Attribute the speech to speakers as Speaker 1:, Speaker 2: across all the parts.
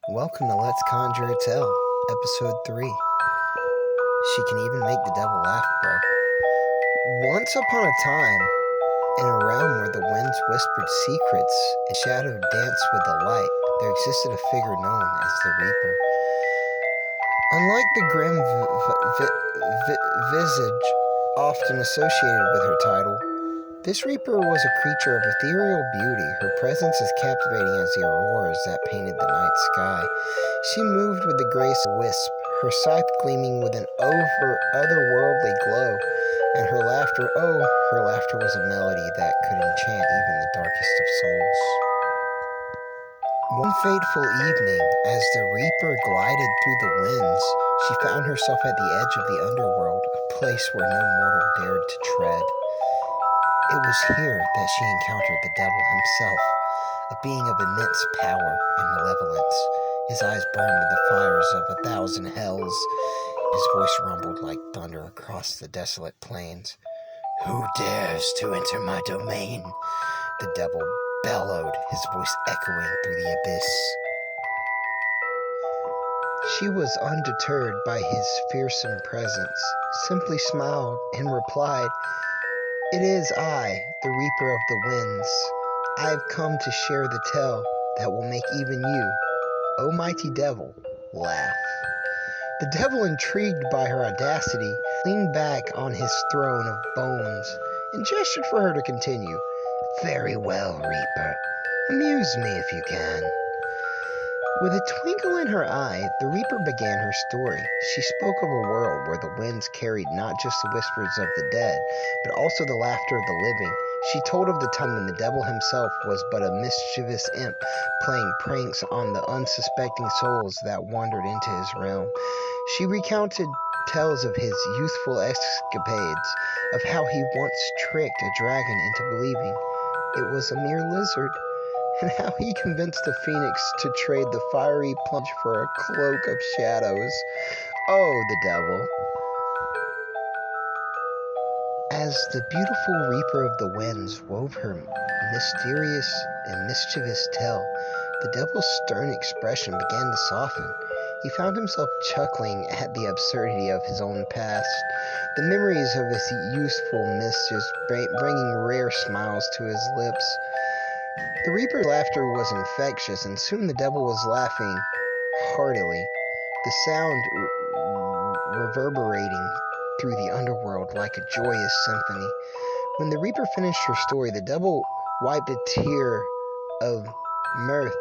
Speaker 1: Welcome to Let's Conjure Tell, Episode 3. She can even make the devil laugh, bro. Once upon a time, in a realm where the winds whispered secrets and shadow danced with the light, there existed a figure known as the Reaper. Unlike the grim visage often associated with her title, this Reaper was a creature of ethereal beauty, her presence as captivating as the auroras that painted the night sky. She moved with the grace of a wisp, her scythe gleaming with an otherworldly glow, and her laughter was a melody that could enchant even the darkest of souls. One fateful evening, as the Reaper glided through the winds, she found herself at the edge of the underworld, a place where no mortal dared to tread. It was here that she encountered the devil himself, a being of immense power and malevolence. His eyes burned with the fires of 1,000 hells. His voice rumbled like thunder across the desolate plains. "Who dares to enter my domain?" the devil bellowed, his voice echoing through the abyss. She was undeterred by his fearsome presence, simply smiled and replied, "It is I, the Reaper of the Winds. I have come to share the tale that will make even you, O mighty devil, laugh." The devil, intrigued by her audacity, leaned back on his throne of bones and gestured for her to continue. "Very well, Reaper. Amuse me if you can." With a twinkle in her eye, the Reaper began her story. She spoke of a world where the winds carried not just the whispers of the dead, but also the laughter of the living. She told of the time when the devil himself was but a mischievous imp, playing pranks on the unsuspecting souls that wandered into his realm. She recounted tales of his youthful escapades, of how he once tricked a dragon into believing it was a mere lizard, and how he convinced the phoenix to trade the fiery plunge for a cloak of shadows. Oh, the devil. As the beautiful Reaper of the Winds wove her mysterious and mischievous tale, the devil's stern expression began to soften. He found himself chuckling at the absurdity of his own past, the memories of his youthful mischief bringing rare smiles to his lips. The Reaper's laughter was infectious, and soon the devil was laughing heartily, the sound reverberating through the underworld like a joyous symphony. When the Reaper finished her story, the devil wiped a tear of mirth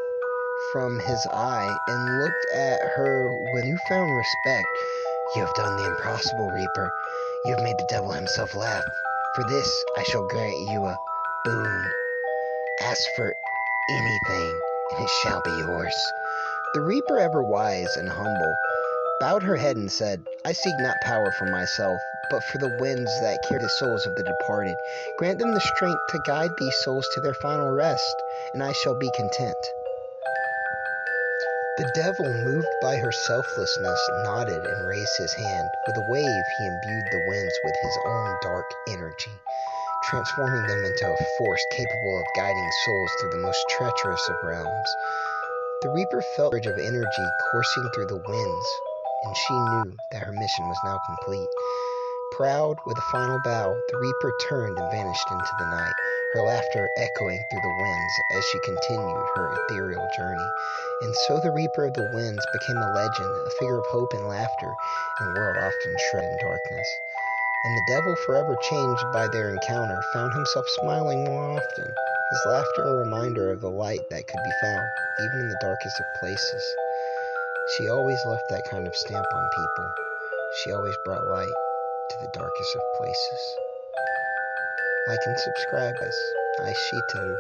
Speaker 1: from his eye and looked at her with newfound respect. "You have done the impossible, Reaper. You have made the devil himself laugh. For this I shall grant you a boon. Ask for anything, and it shall be yours." The Reaper, ever wise and humble, bowed her head and said, "I seek not power for myself, but for the winds that carry the souls of the departed. Grant them the strength to guide these souls to their final rest, and I shall be content." The devil, moved by her selflessness, nodded and raised his hand. With a wave, he imbued the winds with his own dark energy, transforming them into a force capable of guiding souls through the most treacherous of realms. The Reaper felt a surge of energy coursing through the winds, and she knew that her mission was now complete. Proud, with a final bow, the Reaper turned and vanished into the night, her laughter echoing through the winds as she continued her ethereal journey. And so the Reaper of the Winds became a legend, a figure of hope and laughter in a world often shrouded in darkness. And the devil, forever changed by their encounter, found himself smiling more often, his laughter a reminder of the light that could be found, even in the darkest of places. She always left that kind of stamp on people. She always brought light to the darkest of places. Like and subscribe, guys. Aishitaru.